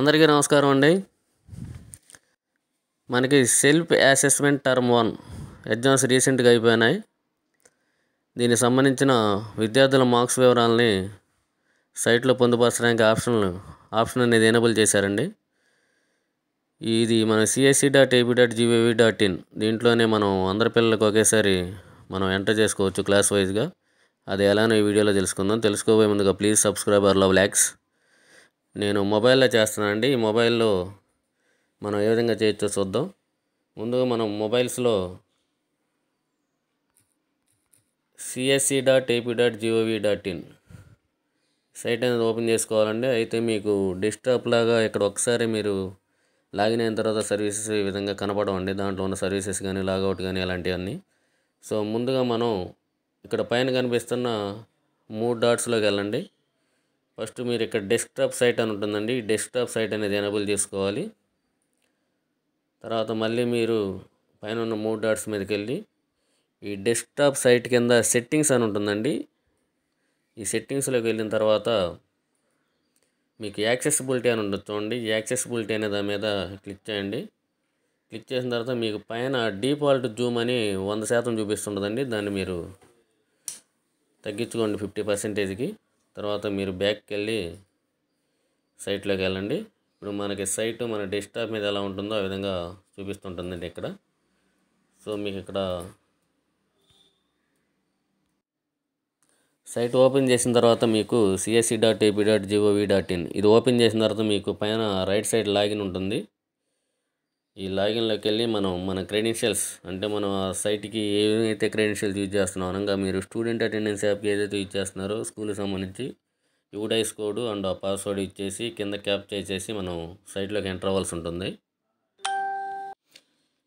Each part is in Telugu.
అందరికీ నమస్కారం అండి. మనకి సెల్ఫ్ అసెస్మెంట్ టర్మ్ 1 ఎగ్జామ్స్ రీసెంట్గా అయిపోయినాయి. దీనికి సంబంధించిన విద్యార్థుల మార్క్స్ వివరాలని సైట్లో పొందుపరచడానికి ఆప్షన్ అనేది ఎనేబుల్ చేశారండి. ఇది మన csc.ap.gov.in దీంట్లోనే మనం అందరి పిల్లలకు ఒకేసారి మనం ఎంటర్ చేసుకోవచ్చు క్లాస్ వైజ్గా. అది ఎలానో ఈ వీడియోలో తెలుసుకుందాం. తెలుసుకోబోయే ముందుగా please subscribe our love lakhs. నేను మొబైల్లో చేస్తున్నానండి. ఈ మొబైల్లో మనం ఏ విధంగా చేయొచ్చో చూద్దాం. ముందుగా మనం మొబైల్స్లో csc.ap.gov.in సైట్ అనేది ఓపెన్ చేసుకోవాలండి. అయితే మీకు డెస్క్టాప్ లాగా ఇక్కడ ఒకసారి మీరు లాగిన్ అయిన తర్వాత సర్వీసెస్ ఈ విధంగా కనపడవండి. దాంట్లో ఉన్న సర్వీసెస్ కానీ లాగౌట్ కానీ అలాంటివన్నీ. సో ముందుగా మనం ఇక్కడ పైన కనిపిస్తున్న 3 డాట్స్లోకి వెళ్ళండి. ఫస్ట్ మీరు ఇక్కడ డెస్క్టాప్ సైట్ అని ఉంటుందండి. ఈ డెస్క్టాప్ సైట్ అనేది ఎనేబుల్ చేసుకోవాలి. తర్వాత మళ్ళీ మీరు పైన ఉన్న 3 డాట్స్ మీదకి వెళ్ళి ఈ డెస్క్టాప్ సైట్ కింద సెట్టింగ్స్ అని ఉంటుందండి. ఈ సెట్టింగ్స్లోకి వెళ్ళిన తర్వాత మీకు యాక్సెసిబిలిటీ అని ఉండొచ్చు చూడండి. ఈ యాక్సెసిబిలిటీ అనే దాని మీద క్లిక్ చేయండి. క్లిక్ చేసిన తర్వాత మీకు పైన డిఫాల్ట్ జూమ్ అని 100% చూపిస్తుంటుందండి. దాన్ని మీరు తగ్గించుకోండి 50%కి. తర్వాత మీరు బ్యాక్కి వెళ్ళి సైట్లోకి వెళ్ళండి. ఇప్పుడు మనకి సైట్ మన డెస్క్టాప్ మీద ఎలా ఉంటుందో ఆ విధంగా చూపిస్తుంటుందండి ఇక్కడ. సో మీకు ఇక్కడ సైట్ ఓపెన్ చేసిన తర్వాత మీకు csc.ap.gov.in ఇది ఓపెన్ చేసిన తర్వాత మీకు పైన రైట్ సైడ్ లాగిన్ ఉంటుంది. ఈ లాగిన్లోకి వెళ్ళి మన క్రెడెన్షియల్స్ అంటే మనం ఆ సైట్కి ఏవైతే క్రెడెన్షియల్స్ యూజ్ చేస్తున్నాం అనగా మీరు స్టూడెంట్ అటెండెన్స్ యాప్కి ఏదైతే యూజ్ చేస్తున్నారో స్కూల్కి సంబంధించి యూడైస్ కోడ్ అండ్ ఆ పాస్వర్డ్ ఇచ్చేసి కింద క్యాప్చర్ చేసి మనం సైట్లోకి ఎంటర్ అవ్వాల్సి ఉంటుంది.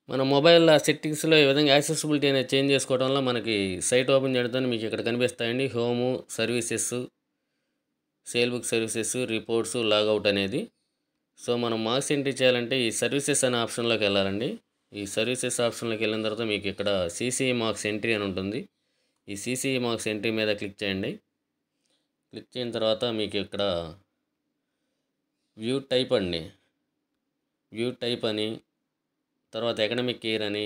మన మొబైల్ సెట్టింగ్స్లో ఈ విధంగా యాక్సెసిబిలిటీ అనేది చేంజ్ చేసుకోవడం వల్ల మనకి సైట్ ఓపెన్ చేయడంతో మీకు ఇక్కడ కనిపిస్తాయండి home, services, sale book services, reports, logout అనేది. సో మనం మార్క్స్ ఎంట్రీ చేయాలంటే ఈ సర్వీసెస్ అనే ఆప్షన్లోకి వెళ్ళాలండి. ఈ సర్వీసెస్ ఆప్షన్లోకి వెళ్ళిన తర్వాత మీకు ఇక్కడ CCE మార్క్స్ ఎంట్రీ అని ఉంటుంది. ఈ CCE మార్క్స్ ఎంట్రీ మీద క్లిక్ చేయండి. క్లిక్ చేసిన తర్వాత మీకు ఇక్కడ వ్యూ టైప్ అని తర్వాత అకాడమిక్ ఇయర్ అని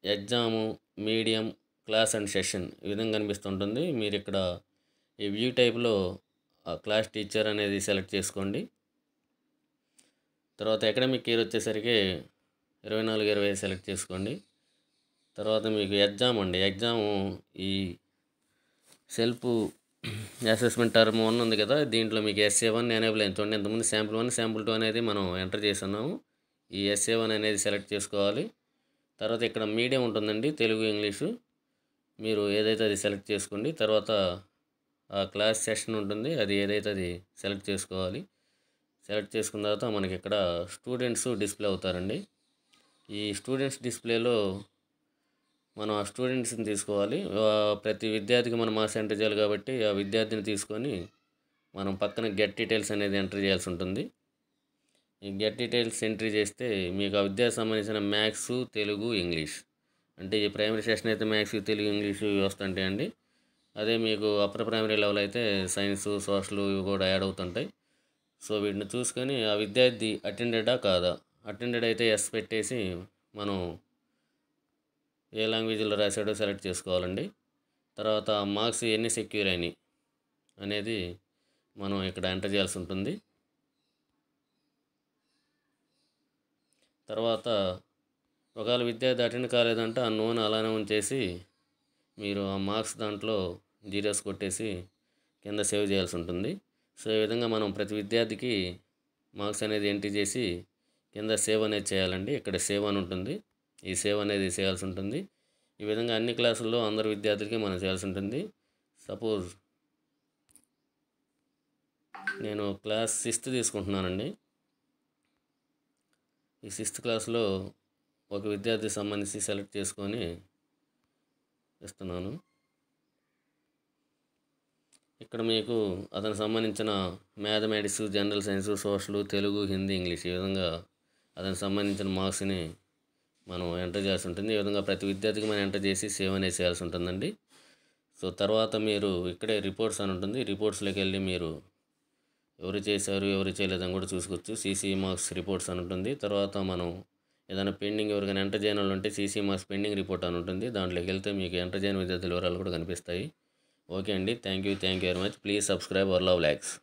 exam, medium, class and session ఈ విధంగా కనిపిస్తుంటుంది. మీరు ఇక్కడ ఈ వ్యూ టైప్లో క్లాస్ టీచర్ అనేది సెలెక్ట్ చేసుకోండి. తర్వాత అకాడమిక్ ఇయర్ వచ్చేసరికి 24-20 సెలెక్ట్ చేసుకోండి. తర్వాత మీకు ఎగ్జామ్ ఈ సెల్ఫ్ అసెస్మెంట్ టర్మ్ 1 ఉంది కదా, దీంట్లో మీకు SA1 ఎనేబుల్ అయింది చూడండి. ఇంతకుముందు శాంపుల్ 1, శాంపుల్ 2 అనేది మనం ఎంటర్ చేస్తున్నాము. ఈ SA1 అనేది సెలెక్ట్ చేసుకోవాలి. తర్వాత ఇక్కడ మీడియం ఉంటుందండి, తెలుగు, ఇంగ్లీషు. మీరు ఏదైతే అది సెలెక్ట్ చేసుకోండి. తర్వాత ఆ క్లాస్ సెషన్ ఉంటుంది, అది ఏదైతే అది సెలెక్ట్ చేసుకోవాలి. సెలెక్ట్ చేసుకున్న తర్వాత మనకి ఇక్కడ స్టూడెంట్స్ డిస్ప్లే అవుతారండి. ఈ స్టూడెంట్స్ డిస్ప్లేలో మనం ఆ స్టూడెంట్స్ని తీసుకోవాలి. ప్రతి విద్యార్థికి మనం మార్క్స్ ఎంటర్ చేయాలి కాబట్టి ఆ విద్యార్థిని తీసుకొని మనం పక్కన గెట్ డీటెయిల్స్ అనేది ఎంటర్ చేయాల్సి ఉంటుంది. ఈ గెట్ డీటెయిల్స్ ఎంట్రీ చేస్తే మీకు ఆ విద్యార్థికి సంబంధించిన మ్యాథ్స్, తెలుగు, ఇంగ్లీష్ అంటే ఈ ప్రైమరీ సెషన్ అయితే మ్యాథ్స్, తెలుగు, ఇంగ్లీషు వస్తుంటాయండి. అదే మీకు అప్పర్ ప్రైమరీ లెవెల్ అయితే సైన్స్, సోషల్ ఇవి కూడా యాడ్ అవుతుంటాయి. సో వీటిని చూసుకొని ఆ విద్యార్థి అటెండెడా కాదా, అటెండెడ్ అయితే ఎస్ పెట్టేసి మనం ఏ లాంగ్వేజ్లో రాశాడో సెలెక్ట్ చేసుకోవాలండి. తర్వాత మార్క్స్ ఎన్ని సెక్యూర్ అయినాయి అనేది మనం ఇక్కడ ఎంటర్ చేయాల్సి ఉంటుంది. తర్వాత ఒకవేళ విద్యార్థి అటెండ్ కాలేదంటే ఆ నోన్ అలానే ఉంచేసి మీరు ఆ మార్క్స్ దాంట్లో జీరోస్ కొట్టేసి కింద సేవ్ చేయాల్సి ఉంటుంది. సో ఈ విధంగా మనం ప్రతి విద్యార్థికి మార్క్స్ అనేది ఎంట్రీ చేసి కింద సేవ్ అనేది చేయాలండి. ఇక్కడ సేవ్ అని ఉంటుంది, ఈ సేవ్ అనేది చేయాల్సి ఉంటుంది. ఈ విధంగా అన్ని క్లాసుల్లో అందరు విద్యార్థులకి మనం చేయాల్సి ఉంటుంది. సపోజ్ నేను క్లాస్ 6th తీసుకుంటున్నానండి. ఈ 6th క్లాస్లో ఒక విద్యార్థికి సంబంధించి సెలెక్ట్ చేసుకొని ఇస్తున్నాను. ఇక్కడ మీకు అతనికి సంబంధించిన mathematics, general science, social, Telugu, Hindi, English ఈ విధంగా అతనికి సంబంధించిన మార్క్స్ని మనం ఎంటర్ చేయాల్సి ఉంటుంది. ఈ విధంగా ప్రతి విద్యార్థికి మనం ఎంటర్ చేసి సేవ్ అనేది చేయాల్సి ఉంటుందండి. సో తర్వాత మీరు ఇక్కడే రిపోర్ట్స్ అని ఉంటుంది. రిపోర్ట్స్లోకి వెళ్ళి మీరు ఎవరు చేశారు ఎవరు చేయలేదని కూడా చూసుకోవచ్చు. సీసీ మార్క్స్ రిపోర్ట్స్ అని ఉంటుంది. తర్వాత మనం ఏదైనా పెండింగ్ ఎవరికైనా ఎంటర్ చేయని వాళ్ళు ఉంటే సీసీ మార్క్స్ పెండింగ్ రిపోర్ట్ అని ఉంటుంది. దాంట్లోకి వెళ్తే మీకు ఎంటర్ చేయని విద్యార్థుల వివరాలు కూడా కనిపిస్తాయి. ఓకే అండి. Thank you very much. Please subscribe our love lakhs.